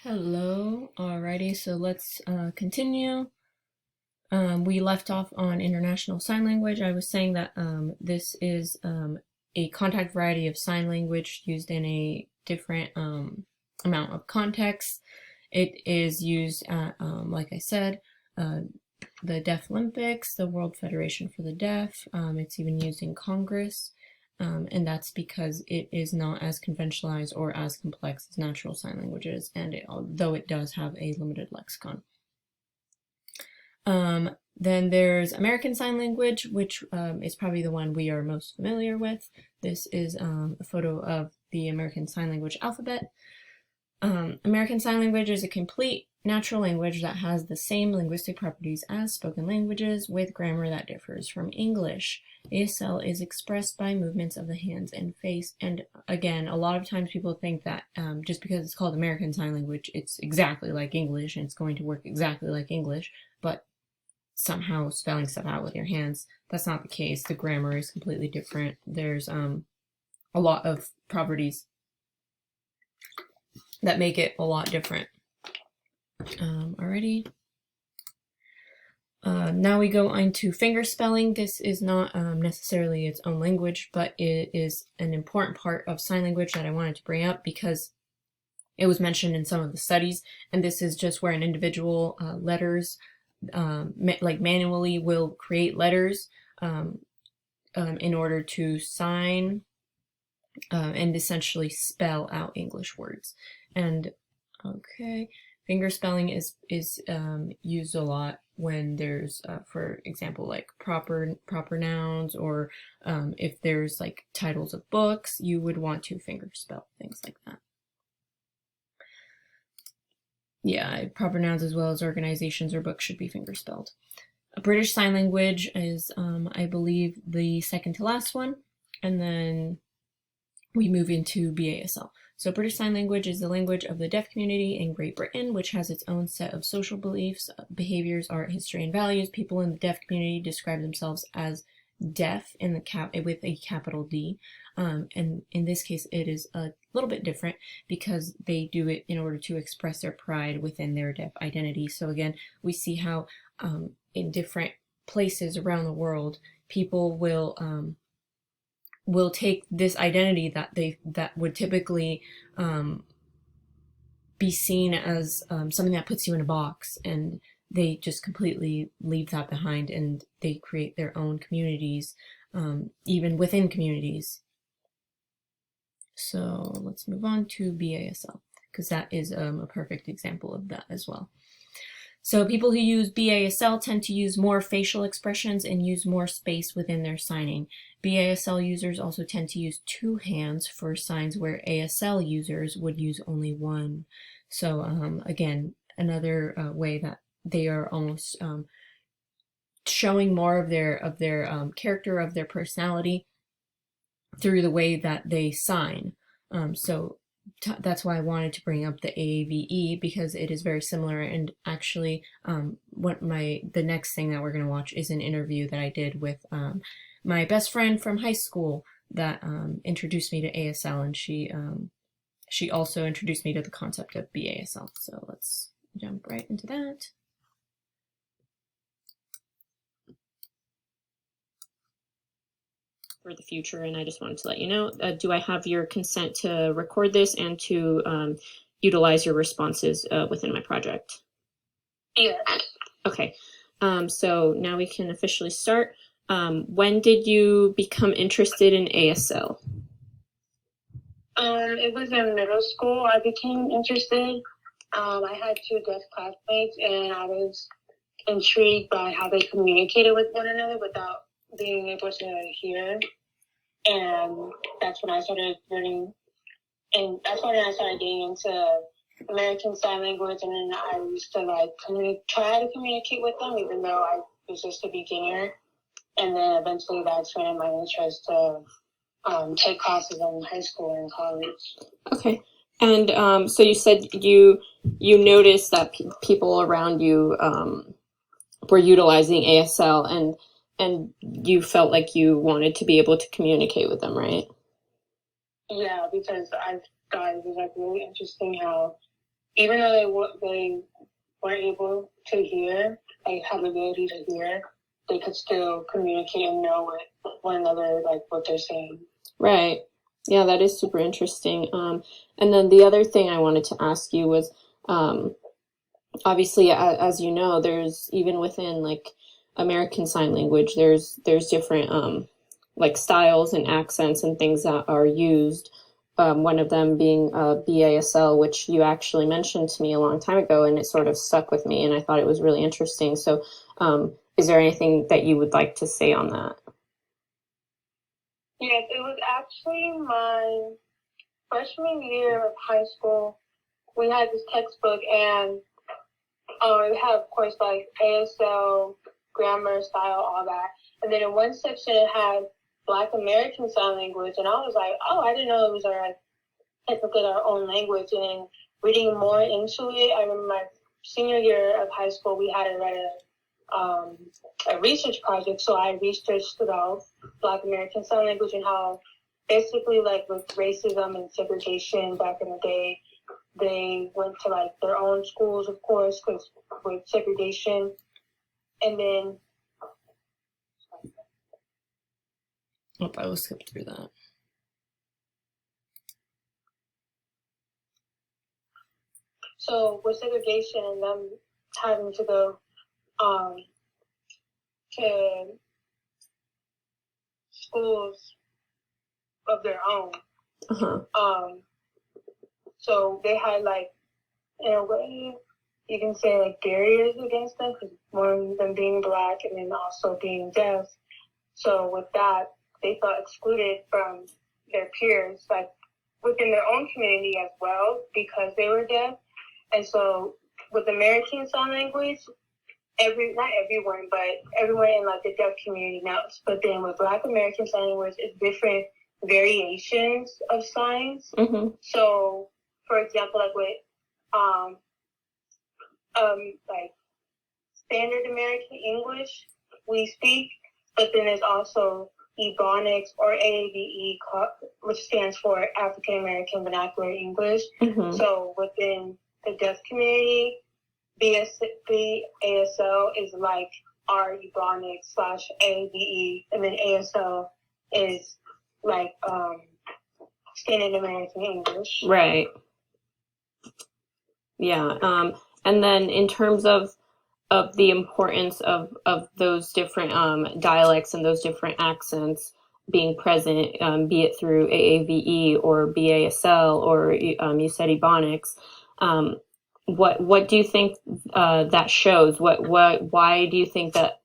Hello, alrighty, so let's continue. We left off on International Sign Language. I was saying that this is a contact variety of sign language used in a different amount of contexts. It is used at, like I said, the Deaf Olympics, the World Federation for the Deaf. It's even used in Congress. And that's because it is not as conventionalized or as complex as natural sign languages, and although it does have a limited lexicon. Then there's American Sign Language, which is probably the one we are most familiar with. This is a photo of the American Sign Language alphabet. American Sign Language is a complete natural language that has the same linguistic properties as spoken languages, with grammar that differs from English. ASL is expressed by movements of the hands and face, and again, a lot of times people think that just because it's called American Sign Language, it's exactly like English and it's going to work exactly like English, but somehow spelling stuff out with your hands, that's not the case. The grammar is completely different. There's a lot of properties that make it a lot different. Alrighty. Now we go into fingerspelling. This is not necessarily its own language, but it is an important part of sign language that I wanted to bring up because it was mentioned in some of the studies, and this is just where an individual letters, like manually will create letters in order to sign and essentially spell out English words. And okay, fingerspelling is used a lot when there's, for example, like proper nouns, or if there's like titles of books, you would want to fingerspell things like that. Yeah, proper nouns as well as organizations or books should be fingerspelled. A British Sign Language is, I believe, the second to last one, and then we move into BASL. So British Sign Language is the language of the deaf community in Great Britain, which has its own set of social beliefs, behaviors, art, history, and values. People in the deaf community describe themselves as deaf in the with a capital D. And in this case, it is a little bit different because they do it in order to express their pride within their deaf identity. So again, we see how in different places around the world, people will take this identity that would typically be seen as something that puts you in a box, and they just completely leave that behind, and they create their own communities, even within communities. So let's move on to BASL, because that is a perfect example of that as well. So people who use BASL tend to use more facial expressions and use more space within their signing. BASL users also tend to use two hands for signs where ASL users would use only one. So again, another way that they are almost showing more of their character, of their personality, through the way that they sign. That's why I wanted to bring up the AAVE, because it is very similar. And actually, the next thing that we're going to watch is an interview that I did with my best friend from high school that introduced me to ASL, and she also introduced me to the concept of BASL. So let's jump right into that. For the future, and I just wanted to let you know, do I have your consent to record this and to utilize your responses within my project? Yes. Okay, so now we can officially start. When did you become interested in ASL? It was in middle school I became interested. I had two deaf classmates, and I was intrigued by how they communicated with one another without being able to hear. And that's when I started learning, and that's when I started getting into American Sign Language, and then I used to try to communicate with them, even though I was just a beginner. And then eventually that expanded my interest to take classes in high school and college. Okay. And so you said you noticed that people around you were utilizing ASL, and you felt like you wanted to be able to communicate with them, right? Yeah, because I thought it was really interesting how even though they weren't able to hear, like have the ability to hear, they could still communicate and know with one another, like what they're saying. Right. Yeah, that is super interesting. And then the other thing I wanted to ask you was, obviously, as you know, there's even within like American Sign Language, there's different like styles and accents and things that are used. One of them being BASL, which you actually mentioned to me a long time ago, and it sort of stuck with me, and I thought it was really interesting. So, is there anything that you would like to say on that? Yes, it was actually my freshman year of high school. We had this textbook, and it had, of course, like ASL, grammar, style, all that. And then in one section, it had Black American Sign Language, and I was like, oh, I didn't know it was our technically our own language. And then reading more into it, I remember my senior year of high school, we had to write a research project. So I researched about Black American Sign Language and how basically like with racism and segregation back in the day, they went to like their own schools, of course, because with segregation. And then I will skip through that. so with segregation and them having to go to schools of their own. So they had like, in a way, you can say like barriers against them, because one of them being Black and then also being deaf. So with that, they felt excluded from their peers, like within their own community as well, because they were deaf. And so with American Sign Language, not everyone, but everyone in like the deaf community knows. But then with Black American Sign Language, it's different variations of signs. Mm-hmm. So, for example, like with like standard American English we speak, but then there's also Ebonics or AAVE, which stands for African American Vernacular English. Mm-hmm. So within the deaf community, ASL is like our Ebonics / AAVE, and then ASL is like standard American English. Right. Yeah. And then in terms of the importance of those different dialects and those different accents being present, be it through AAVE or BASL or you said Ebonics, what do you think that shows? Why do you think that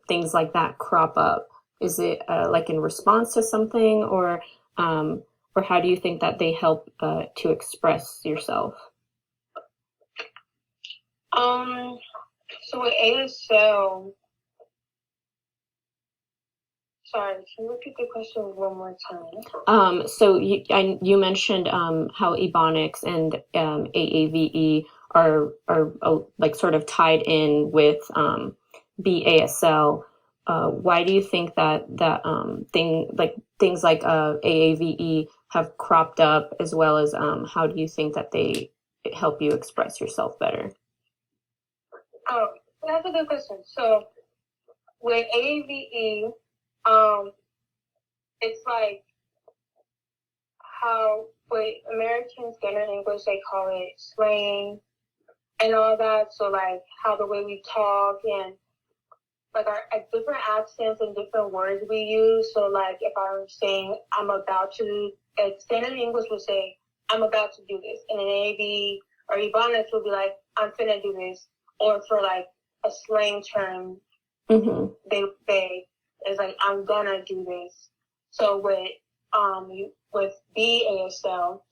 things like that crop up? Is it like in response to something, or how do you think that they help to express yourself? So with ASL, sorry, can you repeat the question one more time? So you mentioned how Ebonics and AAVE are like sort of tied in with BASL. Why do you think that things like AAVE have cropped up, as well as how do you think that they help you express yourself better? Oh, that's a good question. So with AAVE, it's like how with American Standard English they call it slang and all that. So like how the way we talk and like our different accents and different words we use. So like if I'm saying I'm about to, Standard English would say I'm about to do this, and an AAVE or Ebonics would be like I'm finna do this. Or for like a slang term, mm-hmm. they say it's like I'm gonna do this. So with BASL,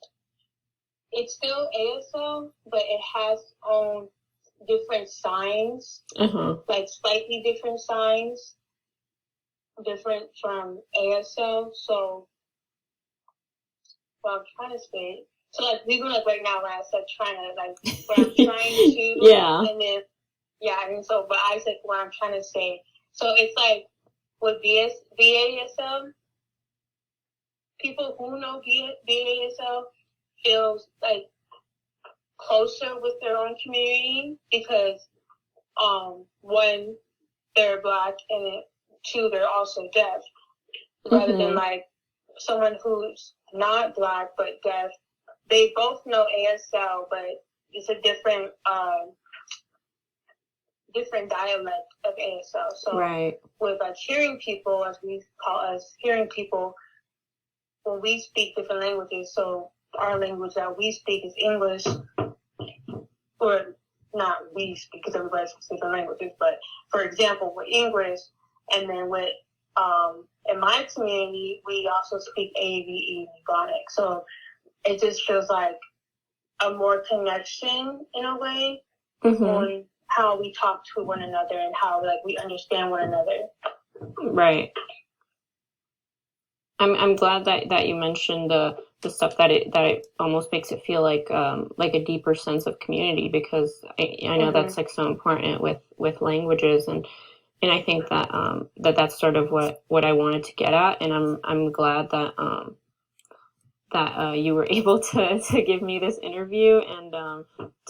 it's still ASL, but it has own different signs, like slightly different signs, different from ASL. So what I'm trying to say. So like even like right now when I said trying to like what I'm trying to yeah. And then and so but I said what I'm trying to say. So it's like with BASL, people who know BASL feels like closer with their own community because one, they're Black, and two, they're also deaf. Rather than like someone who's not Black but deaf, they both know ASL, but it's a different different dialect of ASL. So with like hearing people, as we call us hearing people, when we speak different languages, so our language that we speak is English, or not we speak because everybody speaks different languages, but for example, with English, and then with in my community, we also speak AVE and Ebonic. So it just feels like a more connection in a way on how we talk to one another and how like we understand one another. Right. I'm glad that you mentioned the stuff that it almost makes it feel like a deeper sense of community, because I know that's like so important with languages, and I think that that's sort of what I wanted to get at, and I'm glad that you were able to give me this interview, and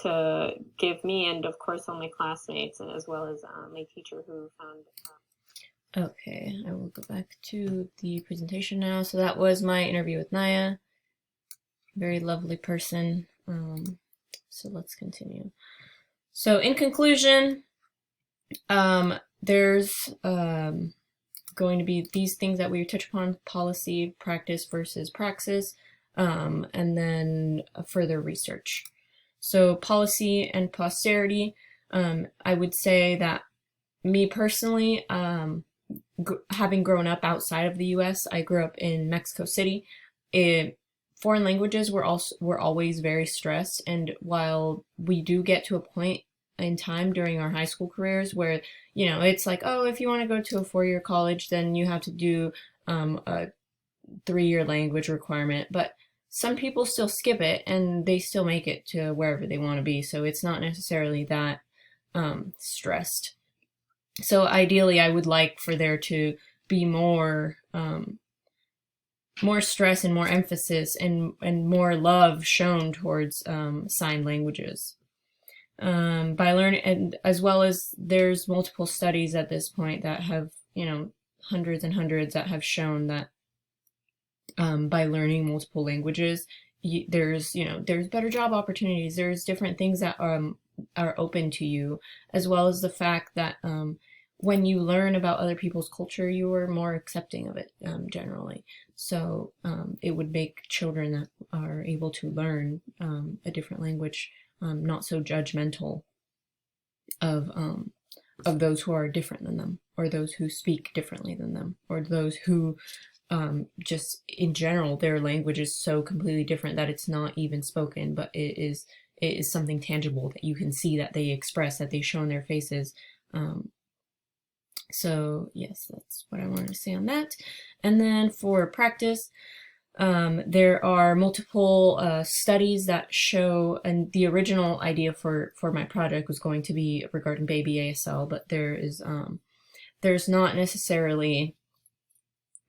to give me, and of course all my classmates, and as well as my teacher who found. Okay, I will go back to the presentation now. So that was my interview with Naya. Very lovely person. So let's continue. So in conclusion, there's going to be these things that we touch upon: policy, practice versus praxis, and then further research. So policy and posterity, I would say that me personally, having grown up outside of the U.S., I grew up in Mexico City. Foreign languages were always very stressed, and while we do get to a point in time during our high school careers where, you know, it's like, oh, if you want to go to a 4-year college, then you have to do a 3-year language requirement, but some people still skip it and they still make it to wherever they want to be, so it's not necessarily that stressed. So ideally, I would like for there to be more stress and more emphasis and more love shown towards sign languages. By learning, and as well as there's multiple studies at this point that have, you know, hundreds and hundreds that have shown that by learning multiple languages, there's better job opportunities. There's different things that are open to you, as well as the fact that when you learn about other people's culture, you are more accepting of it generally. So it would make children that are able to learn a different language not so judgmental of those who are different than them, or those who speak differently than them, or those who just in general their language is so completely different that it's not even spoken, but it is something tangible that you can see, that they express, that they show in their faces. So yes, that's what I wanted to say on that. And then for practice, there are multiple studies that show, and the original idea for my project was going to be regarding baby ASL, but there's not necessarily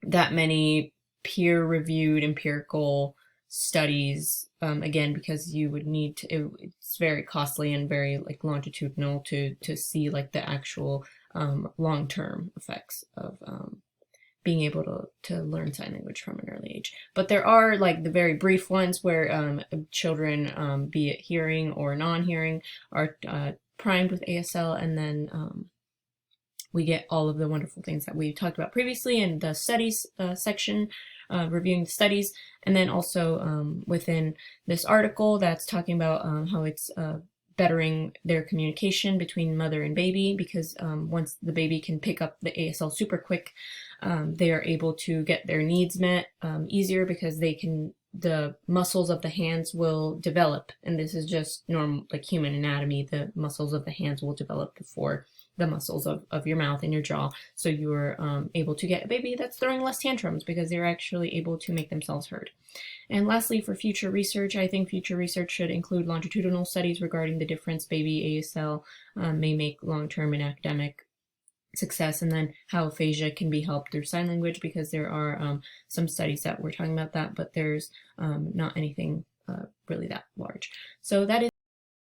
that many peer-reviewed empirical studies, again, because you would need to, it's very costly and very like longitudinal to see like the actual long-term effects of being able to learn sign language from an early age. But there are like the very brief ones where children, be it hearing or non-hearing, are primed with ASL, and then we get all of the wonderful things that we talked about previously in the studies section, reviewing the studies, and then also within this article that's talking about how it's bettering their communication between mother and baby, because once the baby can pick up the ASL super quick, they are able to get their needs met easier, because the muscles of the hands will develop, and this is just normal, like human anatomy. The muscles of the hands will develop before the muscles of your mouth and your jaw, so you're able to get a baby that's throwing less tantrums because they're actually able to make themselves heard. And lastly, for future research, I think future research should include longitudinal studies regarding the difference baby ASL may make long-term in academic success, and then how aphasia can be helped through sign language, because there are some studies that were talking about that, but there's not anything really that large. So that is